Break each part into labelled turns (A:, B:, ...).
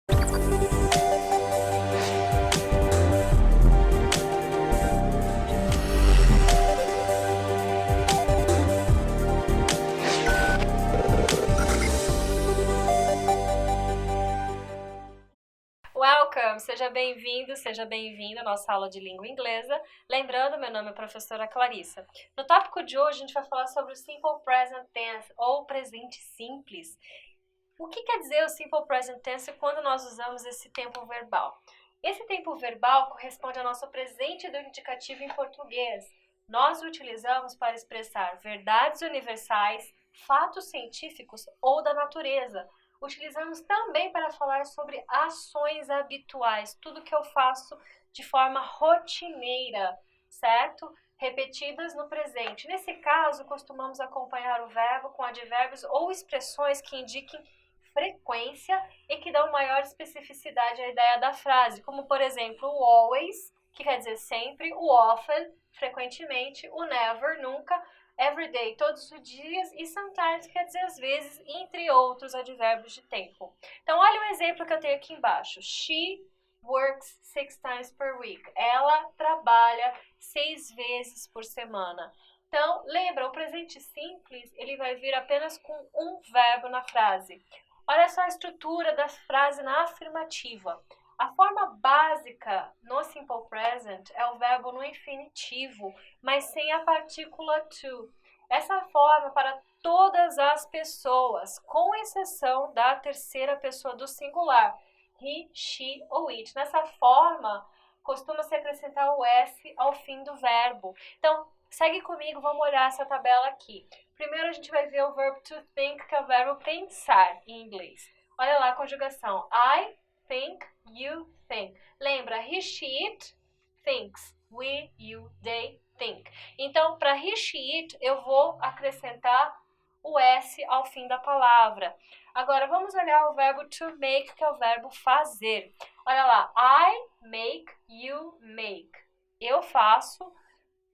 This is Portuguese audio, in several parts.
A: Welcome! Seja bem-vindo, seja bem-vinda à nossa aula de língua inglesa. Lembrando, meu nome é a professora Clarissa. No tópico de hoje, a gente vai falar sobre o Simple Present Tense, ou presente simples. O que quer dizer o Simple Present Tense quando nós usamos esse tempo verbal? Esse tempo verbal corresponde ao nosso presente do indicativo em português. Nós o utilizamos para expressar verdades universais, fatos científicos ou da natureza. Utilizamos também para falar sobre ações habituais, tudo que eu faço de forma rotineira, certo? Repetidas no presente. Nesse caso, costumamos acompanhar o verbo com advérbios ou expressões que indiquem frequência e que dão maior especificidade à ideia da frase, como por exemplo o always, que quer dizer sempre, o often, frequentemente, o never, nunca, everyday, todos os dias, e sometimes quer dizer às vezes, entre outros advérbios de tempo. Então, olha o exemplo que eu tenho aqui embaixo. She works 6 times per week. Ela trabalha 6 vezes por semana. Então, lembra, o presente simples, ele vai vir apenas com um verbo na frase. Olha só a estrutura da frase na afirmativa. A forma básica no Simple Present é o verbo no infinitivo, mas sem a partícula to. Essa forma para todas as pessoas, com exceção da terceira pessoa do singular, he, she ou it. Nessa forma, costuma-se acrescentar o S ao fim do verbo. Então, segue comigo, vamos olhar essa tabela aqui. Primeiro a gente vai ver o verbo to think, que é o verbo pensar em inglês. Olha lá a conjugação. I think, you think. Lembra, he, she, it thinks. We, you, they think. Então, para he, she, it, eu vou acrescentar o S ao fim da palavra. Agora, vamos olhar o verbo to make, que é o verbo fazer. Olha lá, I make, you make. Eu faço,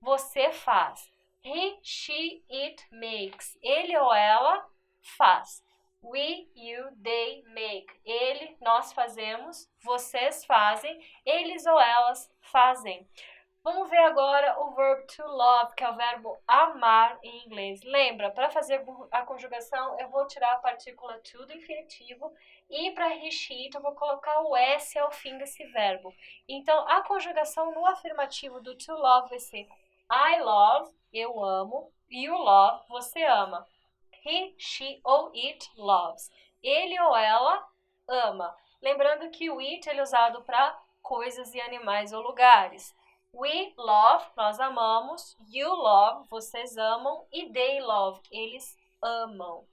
A: você faz. He, she, it makes. Ele ou ela faz. We, you, they make. Ele, nós fazemos, vocês fazem, eles ou elas fazem. Vamos ver agora o verbo to love, que é o verbo amar em inglês. Lembra, para fazer a conjugação, eu vou tirar a partícula to do infinitivo e para he, she, it, eu vou colocar o S ao fim desse verbo. Então, a conjugação no afirmativo do to love vai ser I love, eu amo, you love, você ama. He, she ou it loves. Ele ou ela ama. Lembrando que o it ele é usado para coisas e animais ou lugares. We love, nós amamos. You love, vocês amam. E they love, eles amam.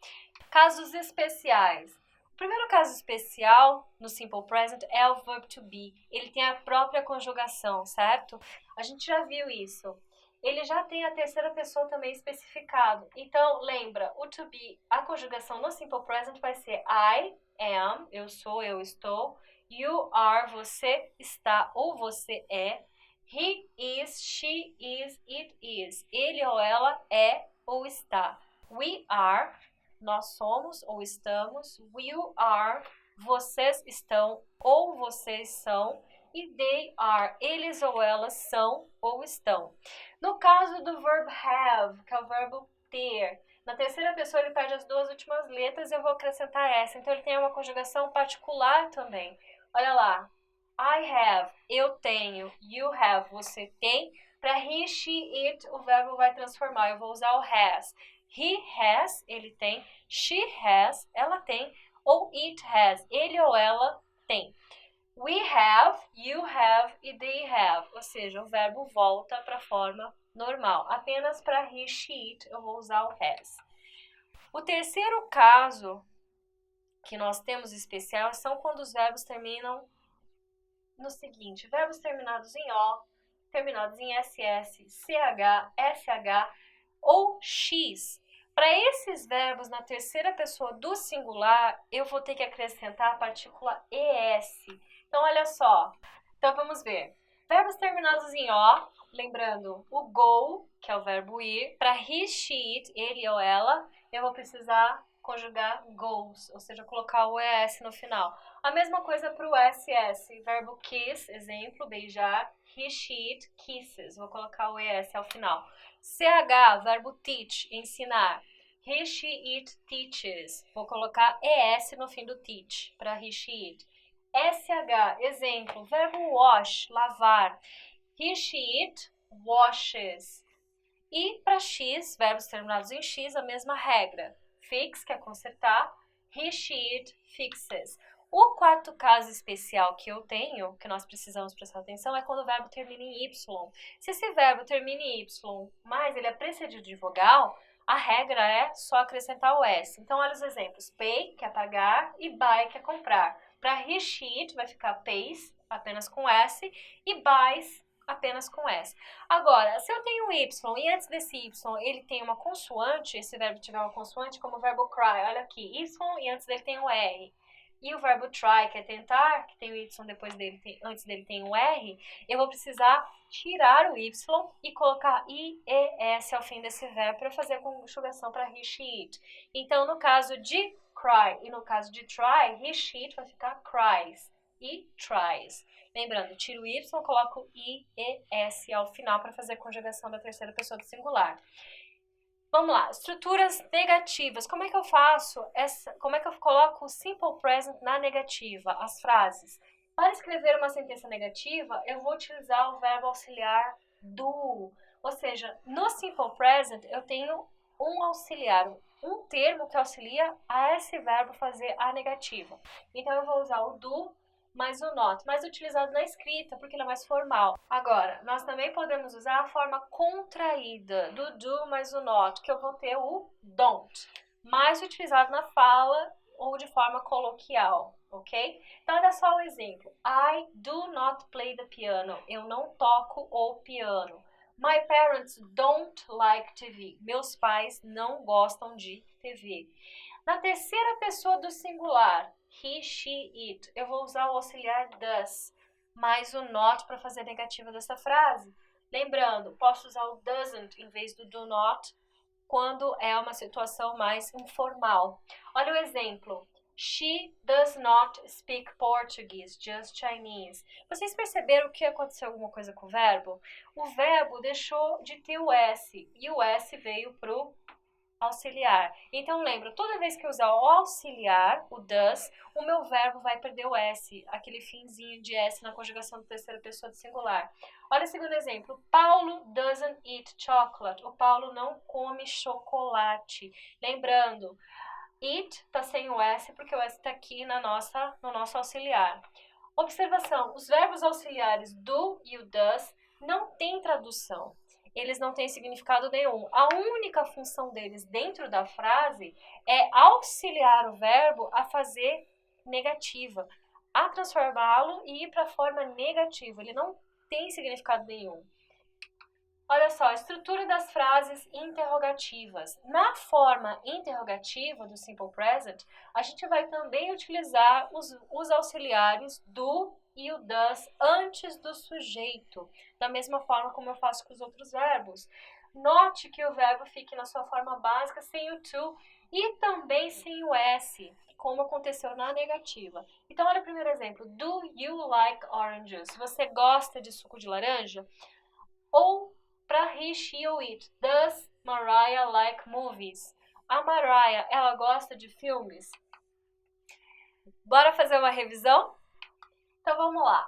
A: Casos especiais. O primeiro caso especial no Simple Present é o verb to be. Ele tem a própria conjugação, certo? A gente já viu isso. Ele já tem a terceira pessoa também especificado. Então, lembra, o to be, a conjugação no Simple Present vai ser I am, eu sou, eu estou. You are, você está ou você é. He is, she is, it is. Ele ou ela é ou está. We are, nós somos ou estamos. You are, vocês estão ou vocês são. E they are, eles ou elas são ou estão. No caso do verbo have, que é o verbo ter, na terceira pessoa ele perde as duas últimas letras e eu vou acrescentar essa. Então ele tem uma conjugação particular também. Olha lá. I have, eu tenho. You have, você tem. Para he, she, it, o verbo vai transformar. Eu vou usar o has. He has, ele tem. She has, ela tem. Ou it has, ele ou ela tem. We have, you have e they have. Ou seja, o verbo volta para a forma normal. Apenas para he, she, it, eu vou usar o has. O terceiro caso que nós temos especial são quando os verbos terminam no seguinte. Verbos terminados em O, terminados em SS, CH, SH ou X. Para esses verbos na terceira pessoa do singular, eu vou ter que acrescentar a partícula ES. Então, olha só. Então, vamos ver. Verbos terminados em O, lembrando o go, que é o verbo ir. Para he, she, it, ele ou ela, eu vou precisar conjugar goes, ou seja, colocar o ES no final. A mesma coisa para o SS, verbo kiss, exemplo, beijar, he, she, it, kisses, vou colocar o ES ao final. CH, verbo teach, ensinar, he, she, it, teaches, vou colocar ES no fim do teach, para he, she, it. SH, exemplo, verbo wash, lavar, he, she, it, washes. E para X, verbos terminados em X, a mesma regra. Fix, que é consertar, he, she, it, fixes. O quarto caso especial que eu tenho, que nós precisamos prestar atenção, é quando o verbo termina em Y. Se esse verbo termina em Y, mas ele é precedido de vogal, a regra é só acrescentar o S. Então, olha os exemplos. Pay, que é pagar, e buy, que é comprar. Para he, she, it, vai ficar pays, apenas com S, e buys, apenas com S. Agora, se eu tenho um Y e antes desse Y ele tem uma consoante, esse verbo tiver uma consoante, como o verbo cry, olha aqui, Y e antes dele tem um R. E o verbo try, que é tentar, que tem o Y depois dele, antes dele tem um R, eu vou precisar tirar o Y e colocar IES ao fim desse verbo para fazer a conjugação para he, she, it. Então, no caso de cry e no caso de try, he, she, it vai ficar cries e tries. Lembrando, tiro o Y, coloco IES ao final para fazer a conjugação da terceira pessoa do singular. Vamos lá, estruturas negativas. Como é que eu faço como é que eu coloco o simple present na negativa, as frases? Para escrever uma sentença negativa, eu vou utilizar o verbo auxiliar do. Ou seja, no simple present eu tenho um auxiliar, um termo que auxilia a esse verbo fazer a negativa. Então eu vou usar o do mais o not, mais utilizado na escrita, porque ele é mais formal. Agora, nós também podemos usar a forma contraída do do mais o not, que eu vou ter o don't, mais utilizado na fala ou de forma coloquial, ok? Então, olha só o exemplo. I do not play the piano. Eu não toco o piano. My parents don't like TV. Meus pais não gostam de TV. Na terceira pessoa do singular, he, she, it, eu vou usar o auxiliar does, mais o not para fazer a negativa dessa frase. Lembrando, posso usar o doesn't em vez do do not, quando é uma situação mais informal. Olha o exemplo. She does not speak Portuguese, just Chinese. Vocês perceberam que aconteceu alguma coisa com o verbo? O verbo deixou de ter o S, e o S veio para o auxiliar. Então, lembra, toda vez que eu usar o auxiliar, o does, o meu verbo vai perder o S, aquele finzinho de S na conjugação da terceira pessoa do singular. Olha o segundo exemplo. Paulo doesn't eat chocolate. O Paulo não come chocolate. Lembrando, it tá sem o S porque o S está aqui no nosso auxiliar. Observação, os verbos auxiliares do e o does não têm tradução. Eles não têm significado nenhum. A única função deles dentro da frase é auxiliar o verbo a fazer negativa, a transformá-lo e ir para a forma negativa. Ele não tem significado nenhum. Olha só, a estrutura das frases interrogativas. Na forma interrogativa do Simple Present, a gente vai também utilizar os auxiliares do e o does antes do sujeito, da mesma forma como eu faço com os outros verbos. Note que o verbo fique na sua forma básica sem o to e também sem o s, como aconteceu na negativa. Então, olha o primeiro exemplo. Do you like oranges? Você gosta de suco de laranja? Ou para he, she ou it. Does Mariah like movies? A Mariah, ela gosta de filmes? Bora fazer uma revisão? Então vamos lá.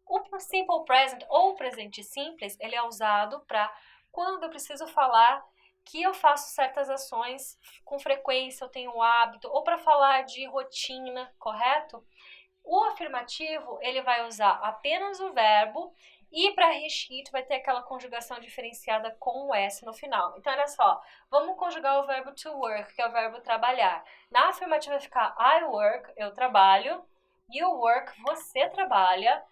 A: O simple present ou presente simples, ele é usado para quando eu preciso falar que eu faço certas ações com frequência, eu tenho um hábito, ou para falar de rotina, correto? O afirmativo, ele vai usar apenas o verbo e para he, she, it vai ter aquela conjugação diferenciada com o S no final. Então, olha só, vamos conjugar o verbo to work, que é o verbo trabalhar. Na afirmativa vai ficar I work, eu trabalho, you work, você trabalha,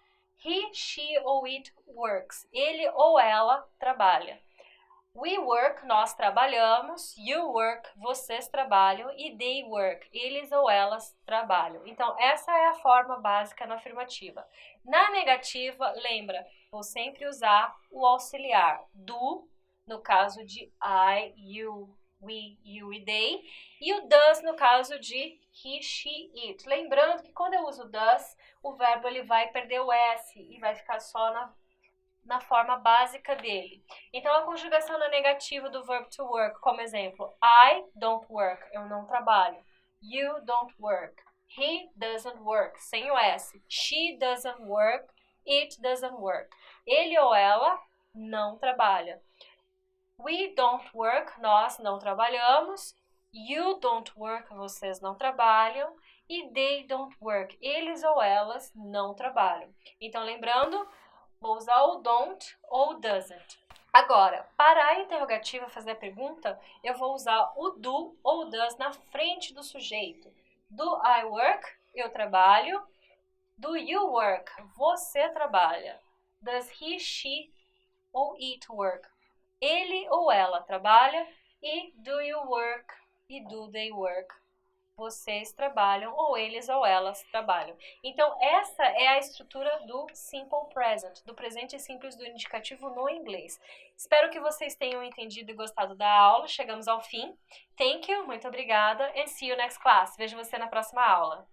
A: he, she ou it works, ele ou ela trabalha. We work, nós trabalhamos, you work, vocês trabalham e they work, eles ou elas trabalham. Então, essa é a forma básica na afirmativa. Na negativa, lembra, vou sempre usar o auxiliar do, no caso de I, you, we, you e they. E o does no caso de he, she, it. Lembrando que quando eu uso does, o verbo ele vai perder o S e vai ficar só na forma básica dele. Então, a conjugação na negativa do verb to work, como exemplo, I don't work, eu não trabalho. You don't work. He doesn't work, sem o S. She doesn't work. It doesn't work. Ele ou ela não trabalha. We don't work, nós não trabalhamos. You don't work, vocês não trabalham. E they don't work, eles ou elas não trabalham. Então, lembrando, vou usar o don't ou o doesn't. Agora, para a interrogativa fazer a pergunta, eu vou usar o do ou o does na frente do sujeito. Do I work? Eu trabalho. Do you work? Você trabalha. Does he, she ou it work? Ele ou ela trabalha. E do you work? E do they work? Vocês trabalham ou eles ou elas trabalham. Então, essa é a estrutura do Simple Present, do presente simples do indicativo no inglês. Espero que vocês tenham entendido e gostado da aula. Chegamos ao fim. Thank you, muito obrigada, and see you next class. Vejo você na próxima aula.